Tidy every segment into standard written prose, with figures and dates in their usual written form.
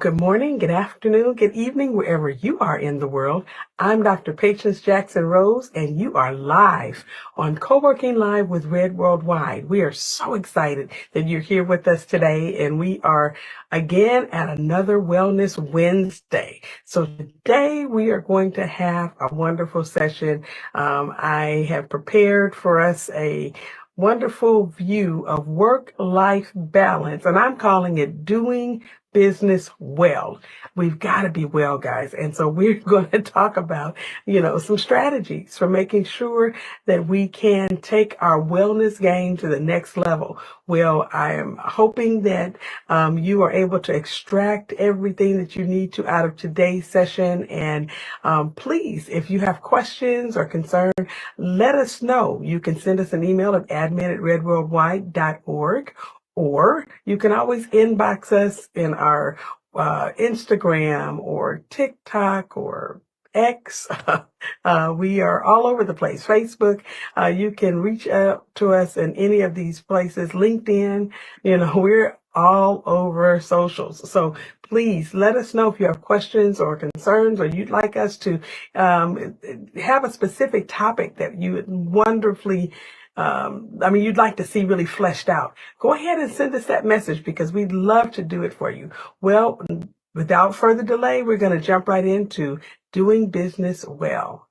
good morning, good afternoon, good evening, wherever you are in the world. I'm Dr. Patience Jackson Rose, and you are live on Co-working Live with Red Worldwide. We are so excited that you're here with us today, and we are again at another Wellness Wednesday. So today we are going to have a wonderful session. I have prepared for us a wonderful view of work-life balance, and I'm calling it Doing Business Well. We've got to be well, guys. And so we're going to talk about, some strategies for making sure that we can take our wellness game to the next level. Well, I am hoping that you are able to extract everything that you need to out of today's session. And please, if you have questions or concerns, let us know. You can send us an email at admin@redworldwide.org. Or you can always inbox us in our Instagram or TikTok or X. We are all over the place. Facebook. You can reach out to us in any of these places. LinkedIn. We're all over socials. So please let us know if you have questions or concerns, or you'd like us to have a specific topic that you would wonderfully you'd like to see really fleshed out. Go ahead and send us that message, because we'd love to do it for you. Well, without further delay, we're going to jump right into doing business well.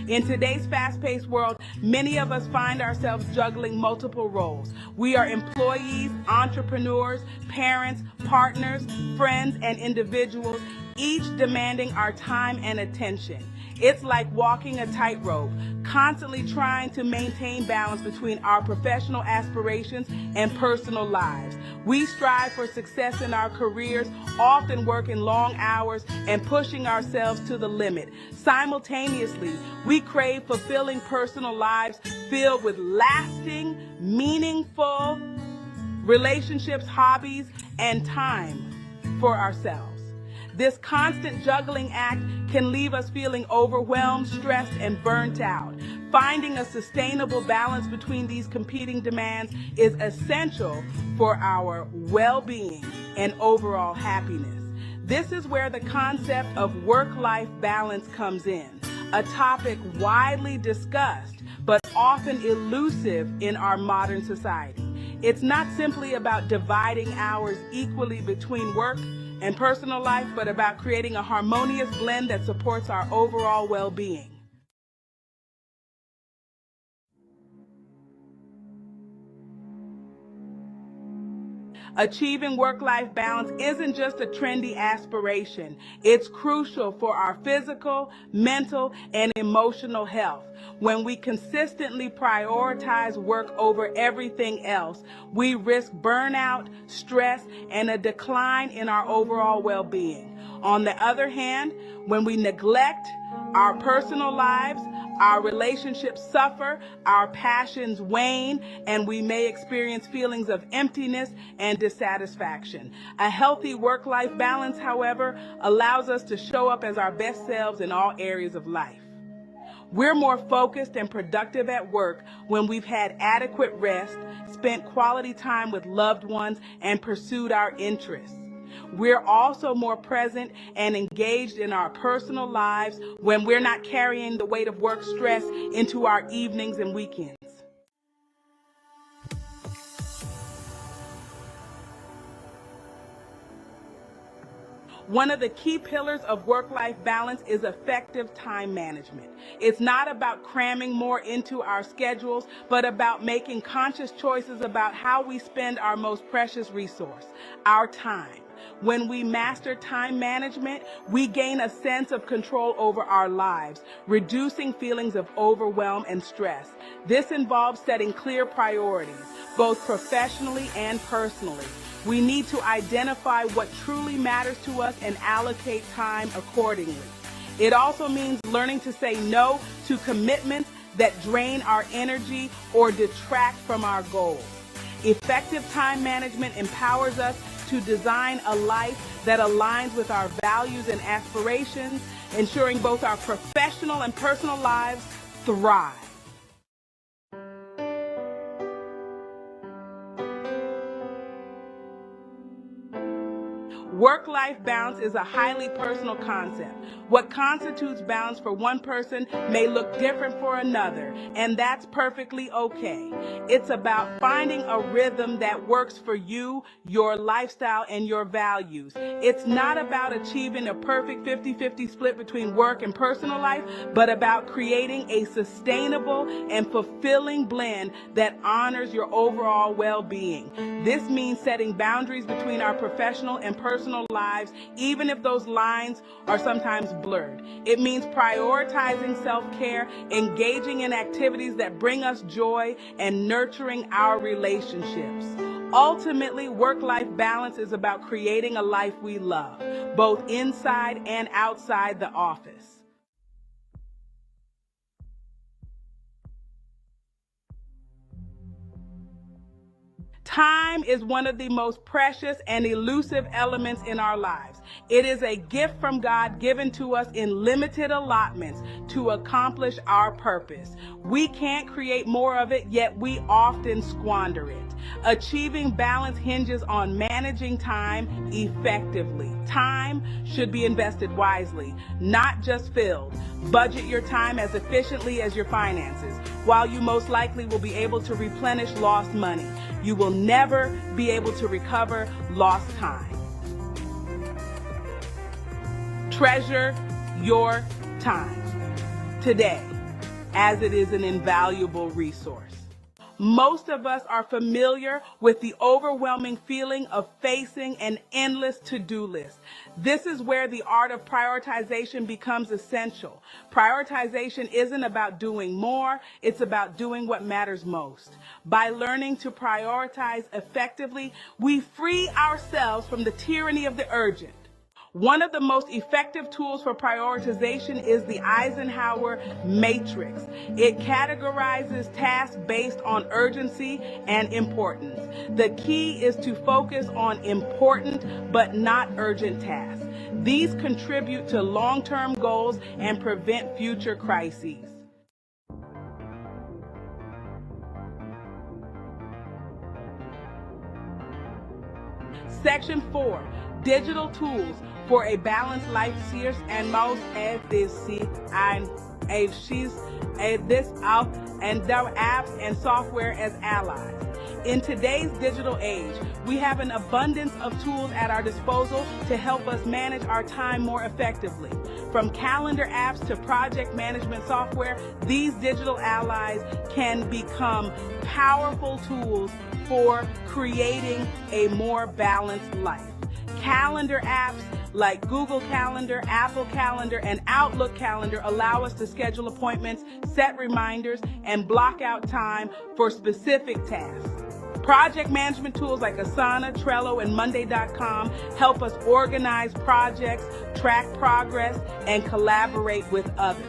In today's fast-paced world, many of us find ourselves juggling multiple roles. We are employees, entrepreneurs, parents, partners, friends, and individuals, each demanding our time and attention. It's like walking a tightrope, constantly trying to maintain balance between our professional aspirations and personal lives. We strive for success in our careers, often working long hours and pushing ourselves to the limit. Simultaneously, we crave fulfilling personal lives filled with lasting, meaningful relationships, hobbies, and time for ourselves. This constant juggling act can leave us feeling overwhelmed, stressed, and burnt out. Finding a sustainable balance between these competing demands is essential for our well-being and overall happiness. This is where the concept of work-life balance comes in, a topic widely discussed but often elusive in our modern society. It's not simply about dividing hours equally between work and personal life, but about creating a harmonious blend that supports our overall well-being. Achieving work-life balance isn't just a trendy aspiration. It's crucial for our physical, mental, and emotional health. When we consistently prioritize work over everything else, we risk burnout, stress, and a decline in our overall well-being. On the other hand, when we neglect our personal lives, our relationships suffer, our passions wane, and we may experience feelings of emptiness and dissatisfaction. A healthy work-life balance, however, allows us to show up as our best selves in all areas of life. We're more focused and productive at work when we've had adequate rest, spent quality time with loved ones, and pursued our interests. We're also more present and engaged in our personal lives when we're not carrying the weight of work stress into our evenings and weekends. One of the key pillars of work-life balance is effective time management. It's not about cramming more into our schedules, but about making conscious choices about how we spend our most precious resource, our time. When we master time management, we gain a sense of control over our lives, reducing feelings of overwhelm and stress. This involves setting clear priorities, both professionally and personally. We need to identify what truly matters to us and allocate time accordingly. It also means learning to say no to commitments that drain our energy or detract from our goals. Effective time management empowers us to design a life that aligns with our values and aspirations, ensuring both our professional and personal lives thrive. Work-life balance is a highly personal concept. What constitutes balance for one person may look different for another, and that's perfectly okay. It's about finding a rhythm that works for you, your lifestyle, and your values. It's not about achieving a perfect 50-50 split between work and personal life, but about creating a sustainable and fulfilling blend that honors your overall well-being. This means setting boundaries between our professional and personal lives, even if those lines are sometimes blurred. It means prioritizing self-care, engaging in activities that bring us joy, and nurturing our relationships. Ultimately, work-life balance is about creating a life we love, both inside and outside the office. Time is one of the most precious and elusive elements in our lives. It is a gift from God given to us in limited allotments to accomplish our purpose. We can't create more of it, yet we often squander it. Achieving balance hinges on managing time effectively. Time should be invested wisely, not just filled. Budget your time as efficiently as your finances. While you most likely will be able to replenish lost money, you will never be able to recover lost time. Treasure your time today, as it is an invaluable resource. Most of us are familiar with the overwhelming feeling of facing an endless to-do list. This is where the art of prioritization becomes essential. Prioritization isn't about doing more, it's about doing what matters most. By learning to prioritize effectively, we free ourselves from the tyranny of the urgent. One of the most effective tools for prioritization is the Eisenhower matrix. It categorizes tasks based on urgency and importance. The key is to focus on important but not urgent tasks. These contribute to long-term goals and prevent future crises. Section 4, digital tools for a balanced life. Sears and most of this out and their apps and software as allies. In today's digital age, we have an abundance of tools at our disposal to help us manage our time more effectively. From calendar apps to project management software, these digital allies can become powerful tools for creating a more balanced life. Calendar apps like Google Calendar, Apple Calendar, and Outlook Calendar allow us to schedule appointments, set reminders, and block out time for specific tasks. Project management tools like Asana, Trello, and Monday.com help us organize projects, track progress, and collaborate with others.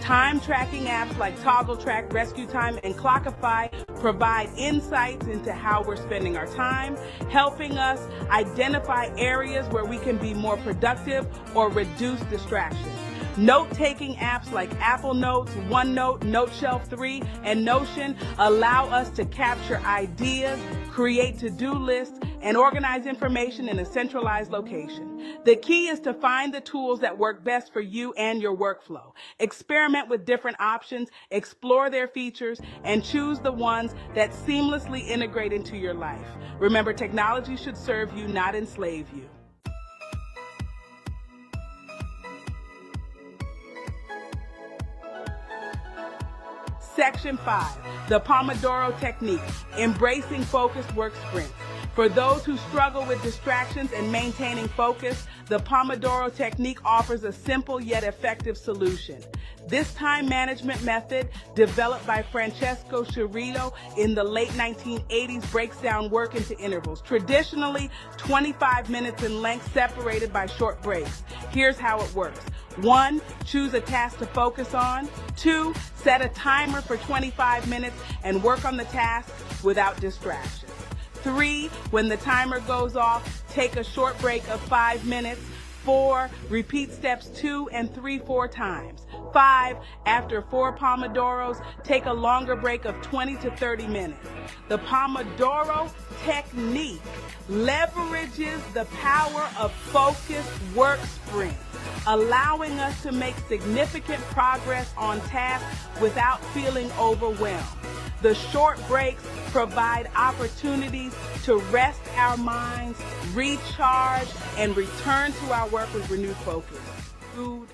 Time tracking apps like Toggle Track, Rescue Time, and Clockify provide insights into how we're spending our time, helping us identify areas where we can be more productive or reduce distractions. Note-taking apps like Apple Notes, OneNote, NoteShelf 3, and Notion allow us to capture ideas, create to-do lists, and organize information in a centralized location. The key is to find the tools that work best for you and your workflow. Experiment with different options, explore their features, and choose the ones that seamlessly integrate into your life. Remember, technology should serve you, not enslave you. Section 5, the Pomodoro Technique, embracing focused work sprints. For those who struggle with distractions and maintaining focus, the Pomodoro Technique offers a simple yet effective solution. This time management method, developed by Francesco Cerrito in the late 1980s, breaks down work into intervals, traditionally 25 minutes in length, separated by short breaks. Here's how it works. 1, choose a task to focus on. 2, set a timer for 25 minutes and work on the task without distractions. 3, when the timer goes off, take a short break of 5 minutes. 4, repeat steps 2 and 3 4 times. 5, after 4 Pomodoros, take a longer break of 20 to 30 minutes. The Pomodoro technique leverages the power of focused work sprints, allowing us to make significant progress on tasks without feeling overwhelmed. The short breaks provide opportunities to rest our minds, recharge, and return to our work with renewed focus. Food.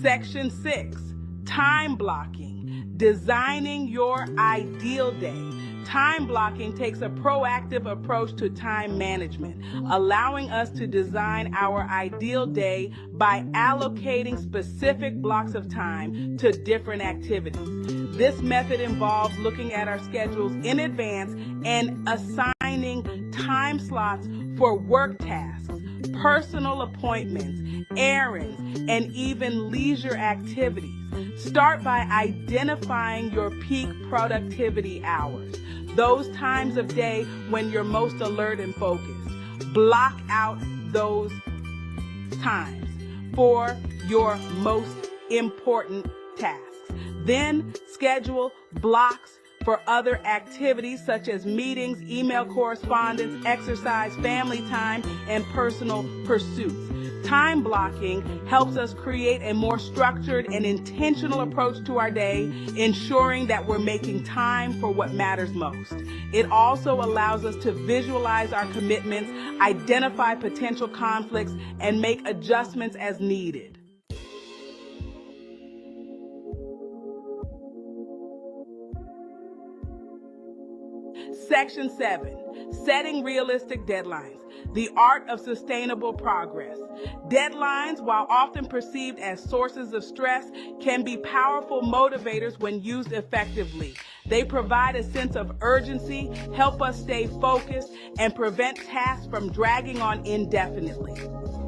Section 6, time blocking, designing your ideal day. Time blocking takes a proactive approach to time management, allowing us to design our ideal day by allocating specific blocks of time to different activities. This method involves looking at our schedules in advance and assigning time slots for work tasks, personal appointments, errands, and even leisure activities. Start by identifying your peak productivity hours, those times of day when you're most alert and focused. Block out those times for your most important tasks. Then schedule blocks for other activities such as meetings, email correspondence, exercise, family time, and personal pursuits. Time blocking helps us create a more structured and intentional approach to our day, ensuring that we're making time for what matters most. It also allows us to visualize our commitments, identify potential conflicts, and make adjustments as needed. Section 7, setting realistic deadlines, the art of sustainable progress. Deadlines, while often perceived as sources of stress, can be powerful motivators when used effectively. They provide a sense of urgency, help us stay focused, and prevent tasks from dragging on indefinitely.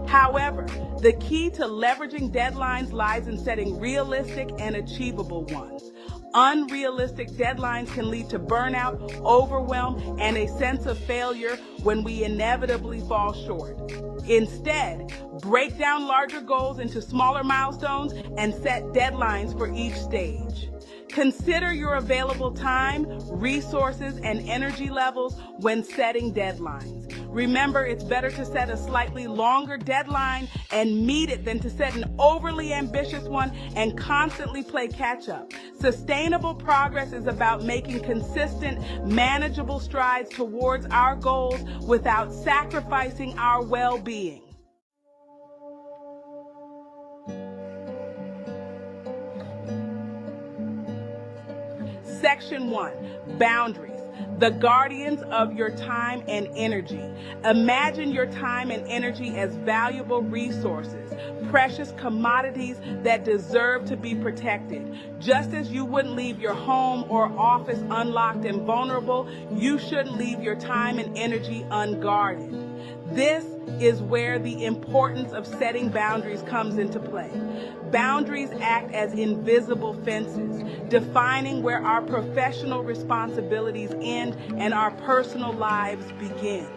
However, the key to leveraging deadlines lies in setting realistic and achievable ones. Unrealistic deadlines can lead to burnout, overwhelm, and a sense of failure when we inevitably fall short. Instead, break down larger goals into smaller milestones and set deadlines for each stage. Consider your available time, resources, and energy levels when setting deadlines. Remember, it's better to set a slightly longer deadline and meet it than to set an overly ambitious one and constantly play catch-up. Sustainable progress is about making consistent, manageable strides towards our goals without sacrificing our well-being. Section 1, boundaries, the guardians of your time and energy. Imagine your time and energy as valuable resources, precious commodities that deserve to be protected. Just as you wouldn't leave your home or office unlocked and vulnerable, you shouldn't leave your time and energy unguarded. This is where the importance of setting boundaries comes into play. Boundaries act as invisible fences, defining where our professional responsibilities end and our personal lives begin.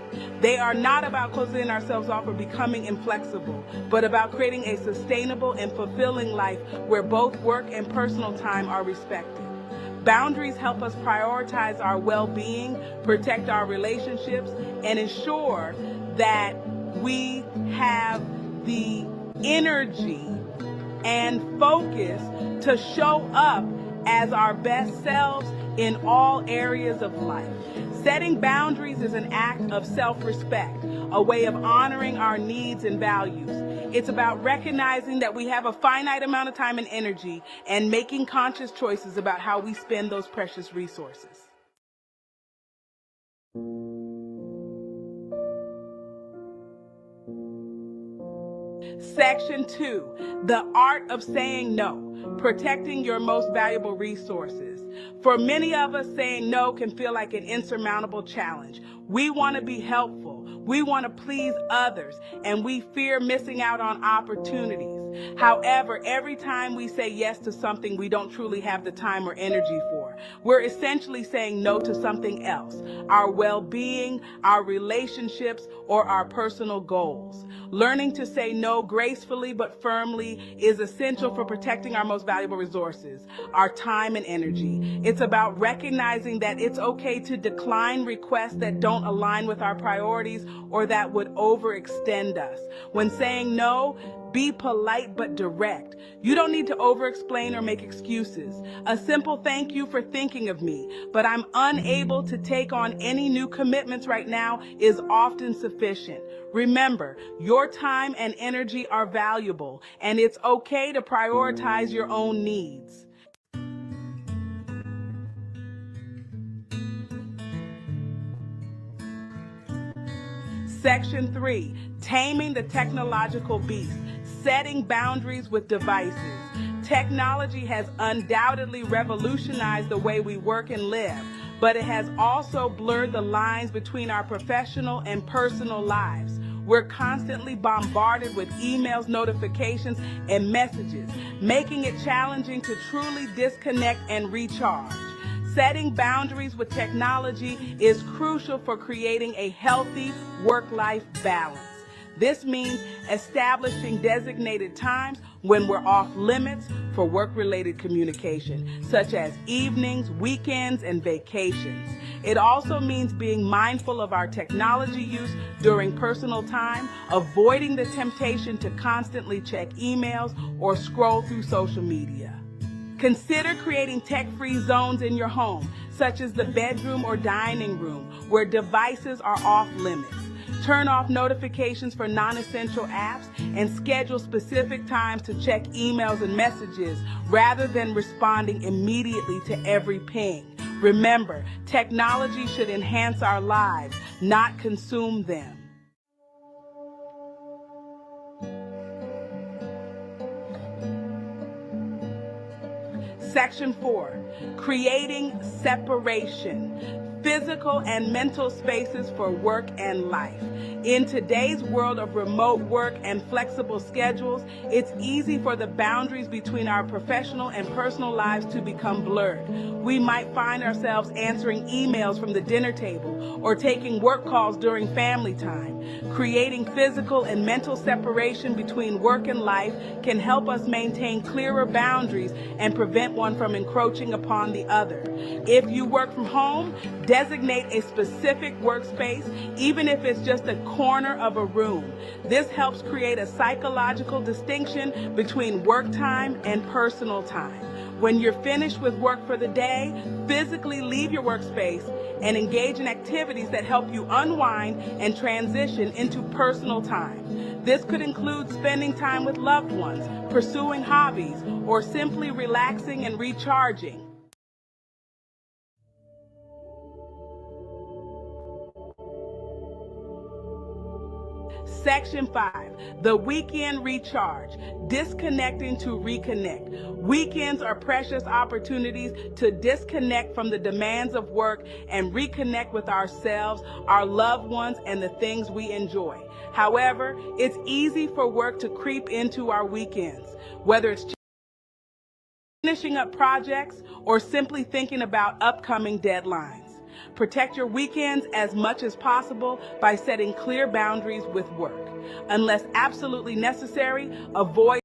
They are not about closing ourselves off or becoming inflexible, but about creating a sustainable and fulfilling life where both work and personal time are respected. Boundaries help us prioritize our well-being, protect our relationships, and ensure that we have the energy and focus to show up as our best selves in all areas of life. Setting boundaries is an act of self-respect, a way of honoring our needs and values. It's about recognizing that we have a finite amount of time and energy and making conscious choices about how we spend those precious resources. Section 2, the art of saying no, protecting your most valuable resources. For many of us, saying no can feel like an insurmountable challenge. We want to be helpful, we want to please others, and we fear missing out on opportunities. However, every time we say yes to something we don't truly have the time or energy for, We're essentially saying no to something else, our well-being, our relationships, or our personal goals. Learning to say no gracefully but firmly is essential for protecting our most valuable resources, our time and energy. It's about recognizing that it's okay to decline requests that don't align with our priorities or that would overextend us. When saying no, be polite but direct. You don't need to over-explain or make excuses. A simple thank you for thinking of me, but I'm unable to take on any new commitments right now is often sufficient. Remember, your time and energy are valuable, and it's okay to prioritize your own needs. Section 3, taming the technological beast, setting boundaries with devices. Technology has undoubtedly revolutionized the way we work and live, but it has also blurred the lines between our professional and personal lives. We're constantly bombarded with emails, notifications, and messages, making it challenging to truly disconnect and recharge. Setting boundaries with technology is crucial for creating a healthy work-life balance. This means establishing designated times when we're off limits for work-related communication, such as evenings, weekends, and vacations. It also means being mindful of our technology use during personal time, avoiding the temptation to constantly check emails or scroll through social media. Consider creating tech-free zones in your home, such as the bedroom or dining room, where devices are off limits. Turn off notifications for non-essential apps and schedule specific times to check emails and messages rather than responding immediately to every ping. Remember, technology should enhance our lives, not consume them. Section 4, creating separation. Physical and mental spaces for work and life. In today's world of remote work and flexible schedules, it's easy for the boundaries between our professional and personal lives to become blurred. We might find ourselves answering emails from the dinner table or taking work calls during family time. Creating physical and mental separation between work and life can help us maintain clearer boundaries and prevent one from encroaching upon the other. If you work from home, designate a specific workspace, even if it's just a corner of a room. This helps create a psychological distinction between work time and personal time. When you're finished with work for the day, physically leave your workspace and engage in activities that help you unwind and transition into personal time. This could include spending time with loved ones, pursuing hobbies, or simply relaxing and recharging. Section 5, the weekend recharge, disconnecting to reconnect. Weekends are precious opportunities to disconnect from the demands of work and reconnect with ourselves, our loved ones, and the things we enjoy. However, it's easy for work to creep into our weekends, whether it's finishing up projects or simply thinking about upcoming deadlines. Protect your weekends as much as possible by setting clear boundaries with work. Unless absolutely necessary, avoid